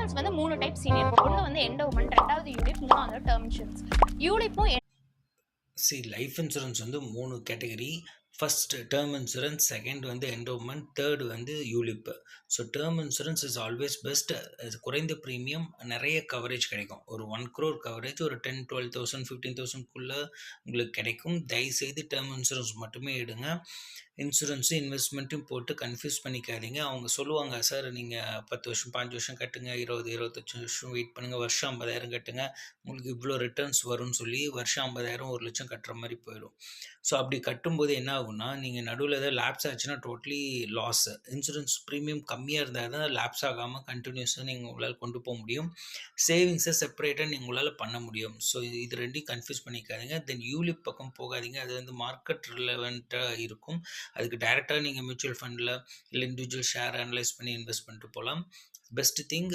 Insurance வந்து 3 type senior. ஒண்ணு வந்து எண்டோமென்ட், 2வது யூலிப், 3வது டெர்ம் இன்சூரன்ஸ். யூலிப்பும் லைஃப் இன்சூரன்ஸ் வந்து 3 category. First term insurance, second வந்து என்டோமெண்ட், தேர்ட் வந்து ULIP. So term insurance is always best. குறைந்த ப்ரீமியம், நிறைய கவரேஜ் கிடைக்கும். ஒரு 1 crore கவரேஜ் ஒரு 10,000, 12,000, 15,000க்குள்ளே உங்களுக்கு கிடைக்கும். தயவுசெய்து டேர்ம் இன்சூரன்ஸ் மட்டுமே எடுங்க. இன்சூரன்ஸும் இன்வெஸ்ட்மெண்ட்டும் போட்டு கன்ஃபியூஸ் பண்ணிக்காதீங்க. அவங்க சொல்லுவாங்க, சார் நீங்கள் 10 வருஷம் 5 வருஷம் கட்டுங்க, 20-25 வருஷம் வெயிட் பண்ணுங்கள், வருஷம் 50,000 கட்டுங்க, உங்களுக்கு இவ்வளோ ரிட்டர்ன்ஸ் வரும்னு சொல்லி வருஷம் 50,000 1,00,000 கட்டுற மாதிரி போயிடும். ஸோ அப்படி கட்டும்போது என்ன ஆகும்னா, நீங்கள் நடுவில் ஏதாவது லேப்ஸ் ஆச்சுன்னா டோட்டலி லாஸ். இன்சூரன்ஸ் ப்ரீமியம் கம்மியாக இருந்தால் தான் லேப்ஸ் ஆகாமல் கண்டினியூஸாக நீங்கள் உங்களால் கொண்டு போக முடியும். சேவிங்ஸை செப்பரேட்டாக நீங்கள் உங்களால் பண்ண முடியும். ஸோ இது ரெண்டையும் கன்ஃபியூஸ் பண்ணிக்காதீங்க. தென் யூலிப் பக்கம் போகாதீங்க. அது வந்து மார்க்கெட் ரிலவெண்ட்டாக இருக்கும். அதுக்கு டைரெக்டாக நீங்கள் மியூச்சுவல் ஃபண்டில் இல்லை இண்டிவிஜுவல் ஷேர் அனலைஸ் பண்ணி இன்வெஸ்ட் பண்ணிட்டு போகலாம். Best thing